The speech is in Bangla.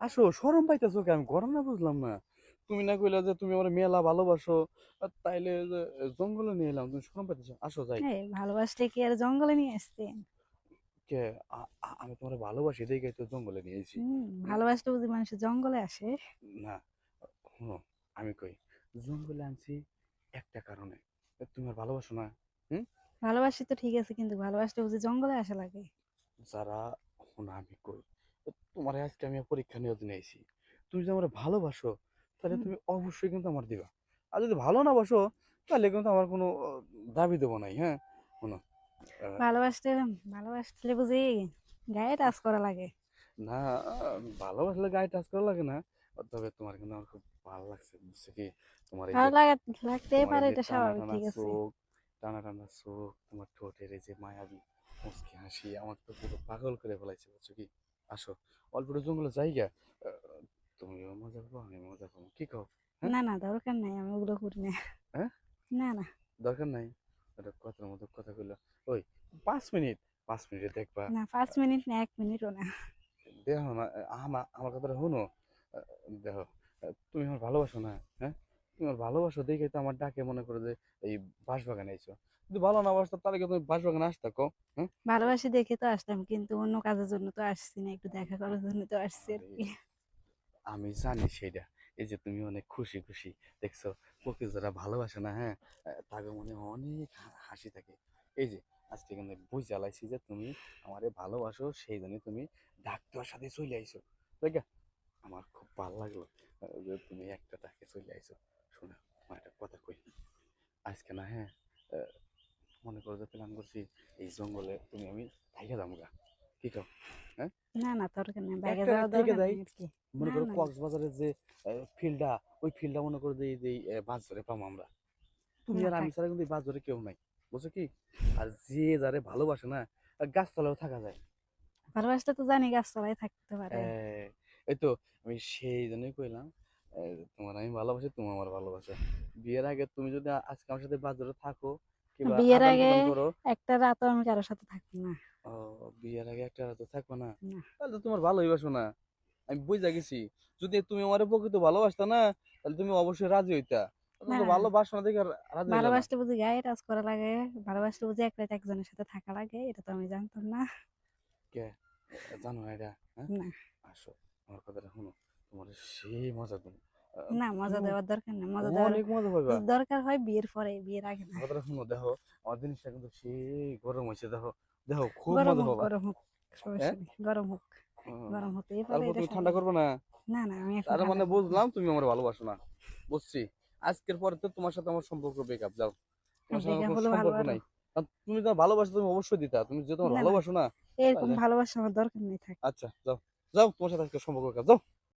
আসো, শরম পাইতেছো কে? আমি গরম না বুঝলাম না। তুমি না কইলা যে তুমি আমার মেলা ভালোবাসো, আর তাইলে যে জঙ্গলে নিয়ে এলাম, তুমি শরম পাইতেছো? আসো যাই। এই ভালোবাসলে কি আর জঙ্গলে নিয়ে আসতেন? কে? আমি তোমার ভালোবাসি দেখে তো জঙ্গলে নিয়ে এসেছি। ভালোবাসলে বুঝি মানুষ জঙ্গলে আসে? না, শোনো, আমি কই জঙ্গলে আনছি একটা কারণে, তুমি আর ভালোবাসো না। হুম? ভালোবাসি তো ঠিক আছে, কিন্তু ভালোবাসলে বুঝি জঙ্গলে আসা লাগে? যারা, শোনো আমি কই, তোমার আজকে আমি পরীক্ষা নেওয়ার জন্য আইছি। তুমি যদি আমার ভালোবাসো তাহলে হুম, তুমি অবশ্যই কিন্তু আমার দিবা। আর যদি ভালো না বাসো তাহলে কিন্তু আমার কোনো দাবি দেবো নাই। হ্যাঁ, শোনো, আহ, ভালোবাসলে ভালোবাসলে বুঝি গায়ে টাচ করা লাগে? না, ভালোবাসলে গায়ে টাচ করা লাগে না। তবে তোমার কিন্তু আমার খুব ভালো লাগছে, বুঝছো কি? তোমার এই যে, ভালো লাগা লাগতেই তোমার এই পারে, যে এটা টানা স্বাভাবিক, টানা ঠিক আছে। চোখ, টানা টানা চোখ, তোমার ঠোঁটের এই যে মায়াবী মুচকি হাসি আমার তো পুরো পাগল করে ফেলাইছে, বুঝছো কি? আসো, অল্প একটু জঙ্গলে জায়গা, তুমিও মজা পাবো, আমি মজা পাবো, কি কও? হ্যাঁ? না না, দরকার নাই, আমি ওগুলো করি না। হ্যাঁ? না না। দরকার নাই? এটা কথার মতো কথা কইলো। ওই 5 মিনিট, 5 মিনিটে দেখবা। না, 5 মিনিট না, 1 মিনিটও না। দেখো না, আমার কথাটা শুনো। আহ, দেখো, তুমি আমার ভালোবাসো না? হ্যাঁ, তুমি আমার ভালোবাসো দেখে তো আমার ডাকে মনে করো যে এই বাঁশবাগানে আইছো। যদি ভালো না বাসতো তাহলে কি তুমি বাঁশবাগানে আসতা কও? হ্যাঁ? ভালোবাসি দেখে তো আসলাম, কিন্তু অন্য কাজের জন্য তো আসছি না, একটু দেখা করার জন্য তো আসছি আর আরে, কি। আমি জানি সেটা। এই যে তুমি অনেক খুশি খুশি দেখছো, ওকে যারা ভালোবাসে না, হ্যাঁ, তাকে মনে অনেক হাসি থাকে। এই যে আজকে কিন্তু বই জ্বালাইছি যে তুমি আমারে ভালোবাসো, সেই জন্য তুমি ডাক্তার সাথে চলে আইছো। দেখ, আমার খুব ভালো লাগলো যে তুমি একটা ডাকে চলে আইছো। শোনো, আমার একটা কথা কই। আজকে না, হ্যাঁ, আহ, মনে করো যে প্ল্যান করছি এই জঙ্গলে তুমি আমি থাইকা যাবো গা, কি কও? হ্যাঁ, না না, দরকার নেই, বাইরে একটা রাত যাওয়ার থেকে দরকার যাই। নেই আর কি। মনে না করো না না। কক্সবাজারের যে ফিল্ডটা, ওই ফিল্ডটা মনে করো যে এই যে বাস ধরে পাবো আমরা। তুমি না আর আমি থাক। ছাড়া কিন্তু এই বাস ধরে কেউ নাই, বুঝছো কি? আর যে যারে ভালোবাসে না, গাছতলাও থাকা যায়। ভালোবাসলে তো জানি গাছতলায় থাকতে পারে। এই এই তো, আমি সেই জন্যই কইলাম, তোমার আমি ভালোবাসি, তুমি আমার ভালোবাসো। বিয়ের আগে তুমি যদি আজকে আমার সাথে বাস ধরে থাকো কিংবা বিয়ের আদান আগে প্রদান করো। একটা রাতও আমি কারোর সাথে থাকবো না। ও, বিয়ের আগে একটা রাত থাকবো না? না তাহলে তো তোমার ভালোই বাসো না, আমি বুঝা গেছি। যদি তুমি আমার প্রকৃত ভালোবাসতা না, তাহলে তুমি অবশ্যই রাজি হইতা। তুমি না তো না। ভালোবাসো না দেখে রাজি হইলা না। ভালোবাসলে বুঝি গায়ে টাচ করা লাগে? ভালোবাসলে বুঝি এক রাত একজনের সাথে থাকা লাগে? এটা তো আমি জানতাম না। কে? জানো না এটা? হ্যাঁ, না আসো, আমার কথাটা শুনো, তোমার সেই মজা তুমি, না, মজা তুমি দেওয়ার দরকার নেই, মজা দেওয়ার অনেক মজা পাইবা। যদি দরকার হয় বিয়ের পরে, বিয়ের আগে না। আমার কথাটা শুনো, দেখো, আমার জিনিসটা কিন্তু সেই গরম হয়েছে, দেখো, দেখো খুব গরম মজা হোক, পাবা। গরম হোক, সমস্যা হ্যাঁ, নেই, গরম হোক। গরম হতেই পারে, তারপর এটা তুমি ঠান্ডা স্বাভাবিক। করবে না? না না, আমি এখন তার ঠান্ডা মানে করবো না। বুঝলাম তুমি আমার ভালোবাসো না। বুঝছি, আজকের পরে তো তোমার সাথে আমার সম্পর্ক ব্রেকআপ, যাও। তোমার সাথে আমার ব্রেকআপ কোনো হলো ভালো সম্পর্ক আরো। নাই। কারণ তুমি তো ভালোবাসো, তুমি অবশ্যই দিতা, তুমি যে তোমার না না, ভালোবাসো না। এরকম তাহলে ভালোবাসা আমার দরকার নেই, থাক। আচ্ছা, যাও, যাও, তোমার সাথে আজকে সম্পর্ক ব্রেকআপ, যাও।